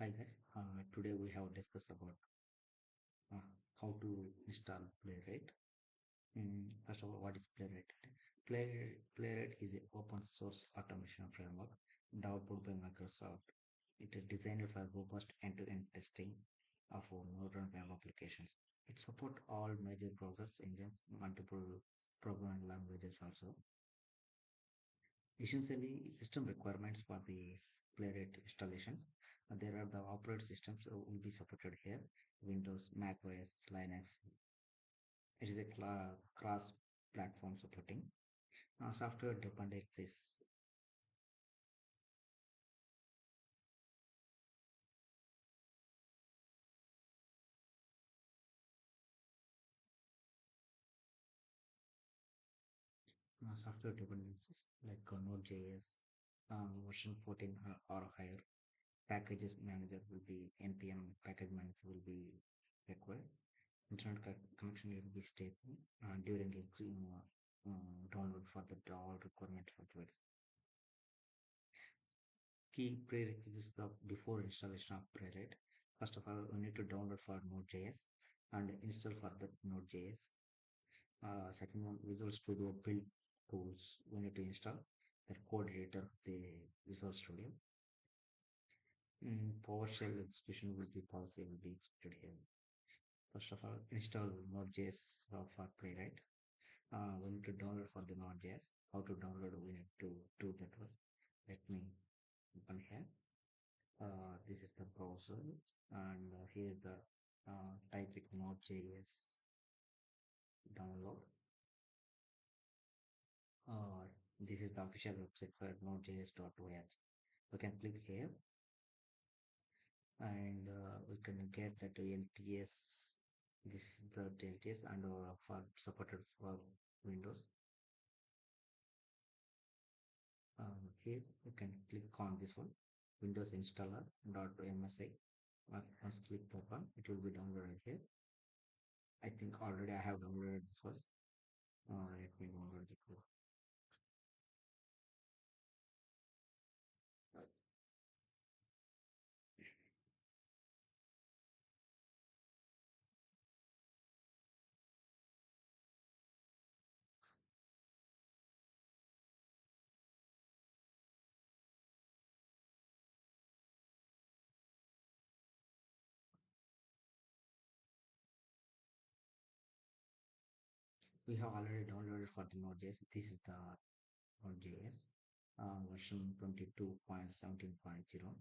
Hi guys, today we have discussed about uh, how to install Playwright. First of all, what is Playwright? Playwright is an open source automation framework developed by Microsoft. It is designed for robust end-to-end testing of modern web applications. It supports all major browsers, engines, multiple programming languages also. Essentially, system requirements for the Playwright installations. There are the operating systems will be supported here: Windows, Mac OS, Linux. It is a cross-platform supporting. Software dependencies. Software dependencies like Node.js, version 14 or higher. Packages manager will be npm package manager will be required. Internet connection will be stable during a download for the all requirement software. Key prerequisites of before installation of Playwright. First of all, we need to download for Node.js and install for that Node.js. Second one, Visual Studio build tools we need to install. The code editor of the Visual Studio. PowerShell execution will be policy will be executed here. First of all, install Node.js for Playwright. We need to download for the Node.js. How to download? We need to do that first. Let me open here. This is the browser, and here is the type it Node.js download. Uh, this is the official website for Node.js.org. We can click here, and we can get that LTS. This is the LTS, and for supported for Windows. Here you can click on this one, Windows installer .msi. Once click that one, it will be downloaded here. I think already I have downloaded this first. Let me download the code. We have already downloaded for the Node.js. This is the Node.js version 22.17.0.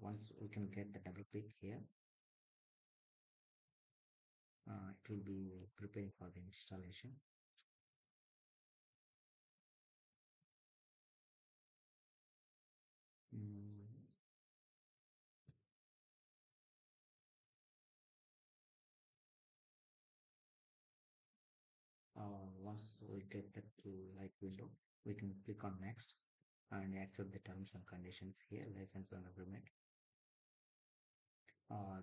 Once we can get the double click here, it will be preparing for the installation. Mm, Once we get that to like window, we can click on next and accept the terms and conditions here, license and agreement.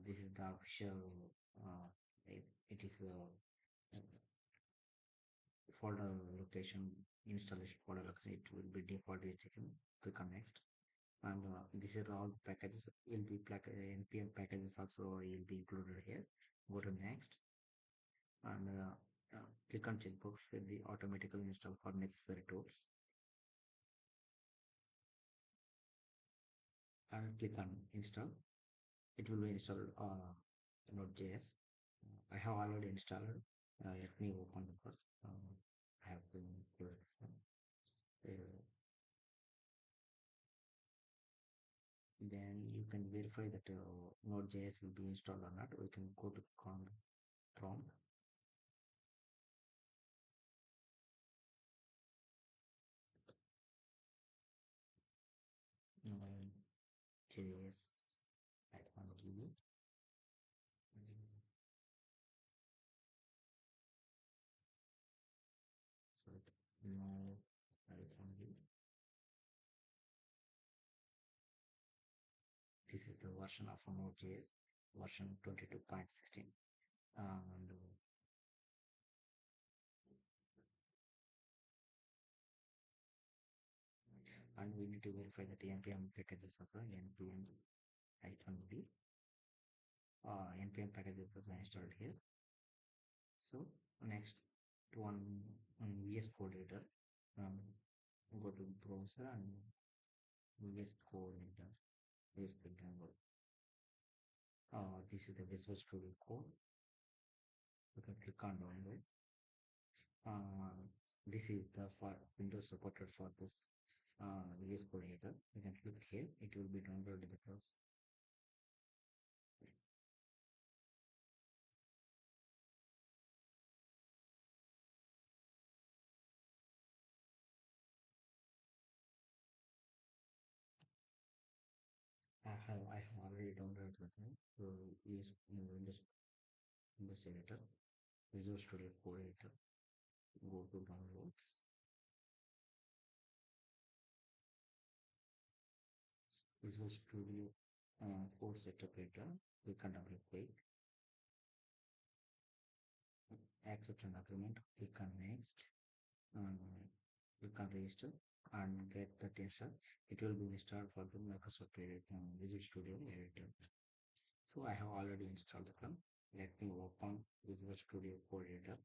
This is the official, uh, it is folder location, installation folder location. It will be default checking. Click on next. And these are all packages will be npm packages also will be included here. Go to next, and click on checkbox with the automatically install for necessary tools, and click on install. It will be installed Node.js. I have already installed. Let me open the first. I have to include this one. Then you can verify that Node.js will be installed or not. We can go to prompt. JS at one GB. So no, that is only. This is the version of Node.js, version 22.16. And we need to verify that npm packages also npm. -d npm package was installed here. So next one VS Code editor. Um, Go to browser and VS Code editor. VS Code download. This is the Visual Studio Code. You can click on download. Uh, this is the for Windows supported for this VS Code editor. You can click here. It will be downloaded because I have already downloaded the thing. So use Windows editor, Visual Studio Code editor. Go to downloads. Visual Studio Code setup editor. Click on double click. Accept an agreement. Click on next. Um, Click on register and get the install. It will be installed for the Microsoft Visual Studio editor. So I have already installed the plugin. Let me open Visual Studio Code editor.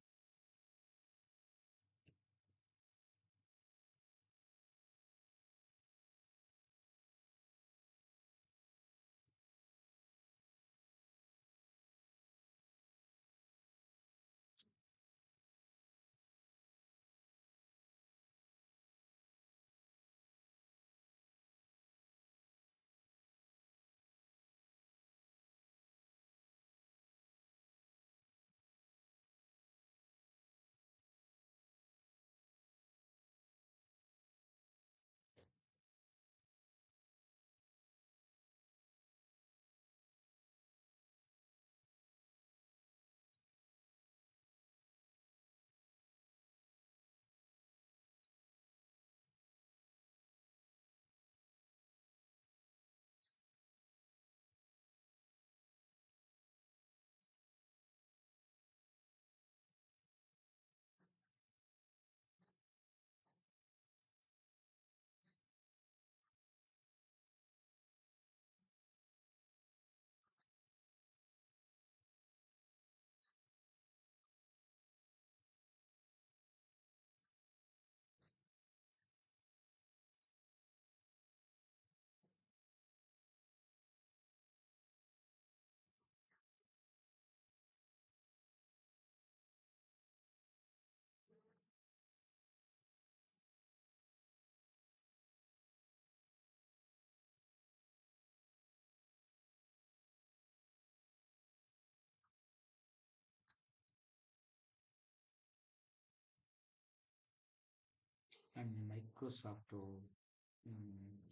And Microsoft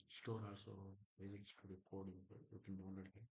Store also Visual Studio Code you can download it.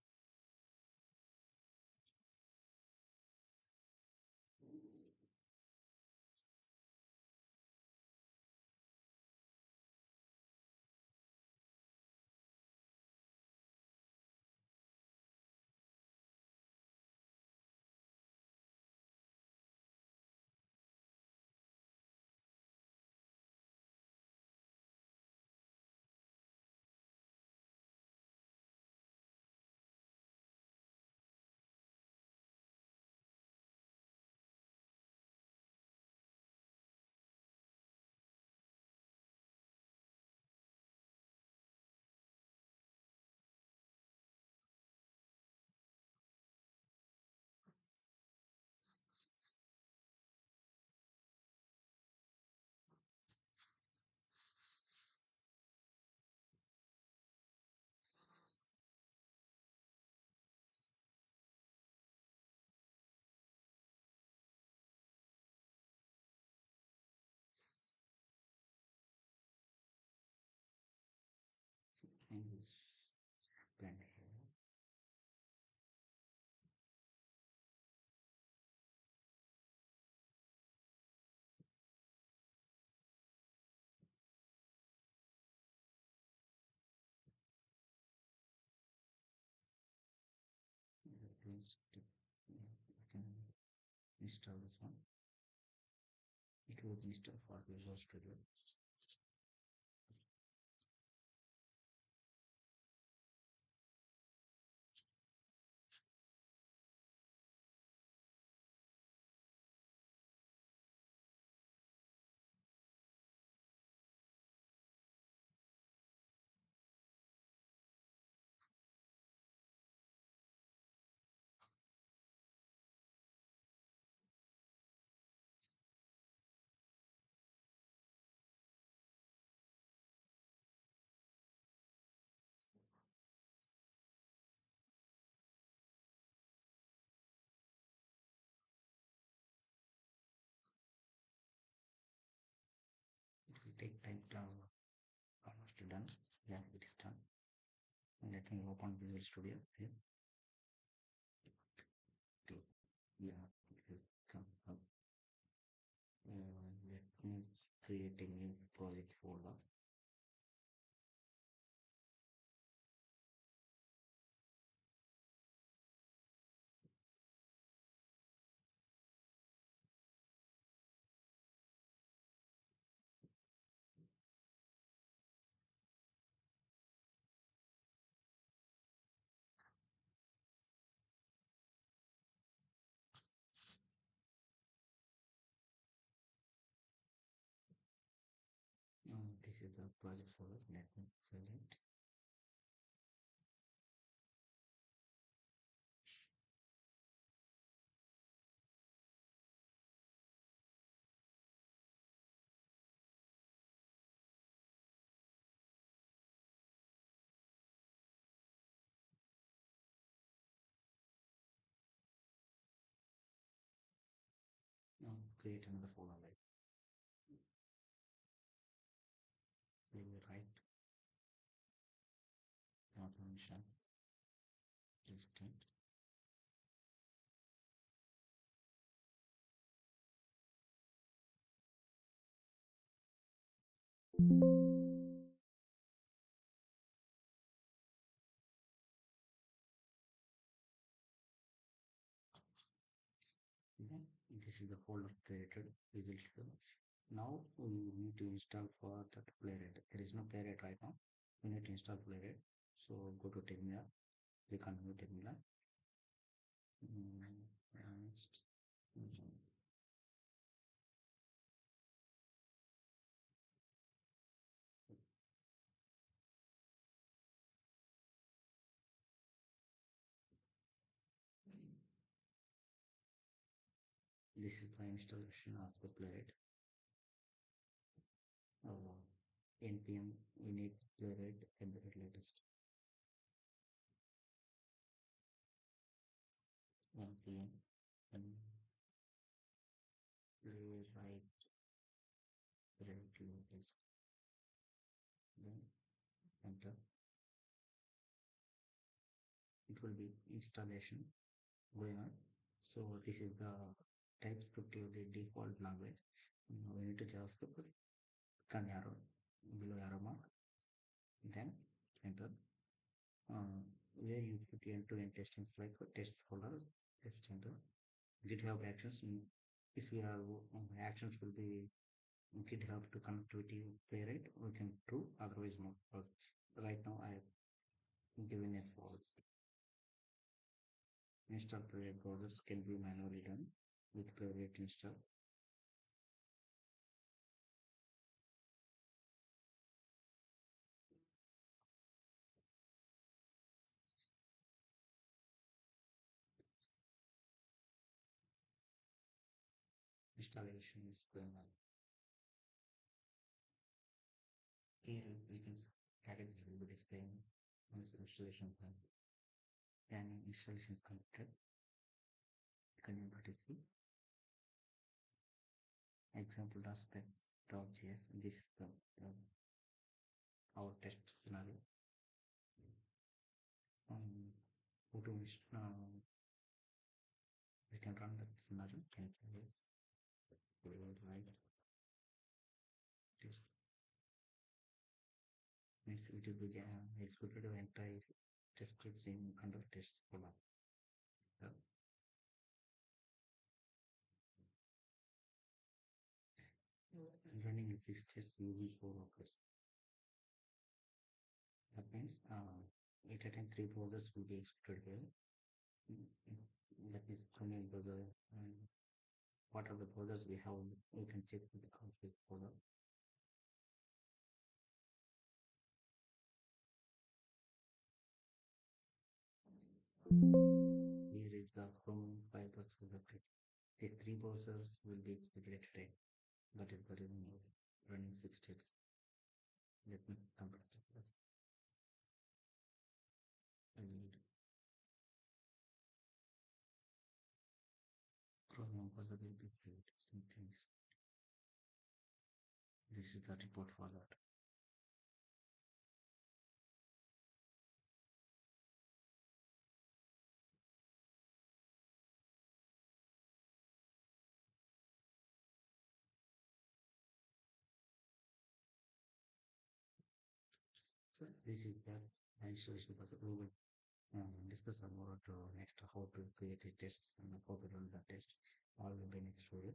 So and this plan here. Please you can install this one. It will install for Visual Studio. almost done. Yeah, it is done. Let me open Visual Studio here. Okay. Yeah, it will come up. Let me create a new project folder. This is the project folder. Let me select. Create another folder like Playwright automation instant. Then this is the folder created. Visual Studio. Now we need to install for that Playwright. There is no Playwright right now. We need to install Playwright. So go to Terminal. Click on New Terminal. Next. This is the installation of the Playwright. Uh, npm we need Playwright embedded latest. npm and Playwright latest. Then enter. It will be installation going on. So this is the TypeScript of the default language. We need to JavaScript, can arrow below arrow mark, then enter. Where you put end-to-end testings like tests folder, test enter. GitHub actions. If you have actions will be GitHub to connectivity Playwright, we can true, otherwise no. Because right now I have given a false. Install Playwright browsers can be manually done with Playwright install. Installation is going on. Here we can see packages will be displaying on this installation plan. And installation is completed. Continue.c example.spec.js. This is the our test scenario. Go we can run that scenario. Can we will write this. Next, it will be executed the entire test scripts in under test folder. Yeah. And running in 6 steps using 4 workers. That means at a time 3 browsers will be executed here. That means from a browser and what are the browsers we have, we can check with the config folder. Here is the Chrome Firefox selected. These 3 browsers will be executed today. That is the reason running 6 steps. Let me complete this. I need Chrome browser will be created some things. This is the report for that. this is the installation process. We will discuss about next how to create a test and how to run the test. All will be next video.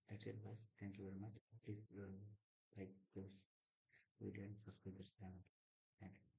That's it, guys. Thank you very much. Please like this video and subscribe this channel. Thank you.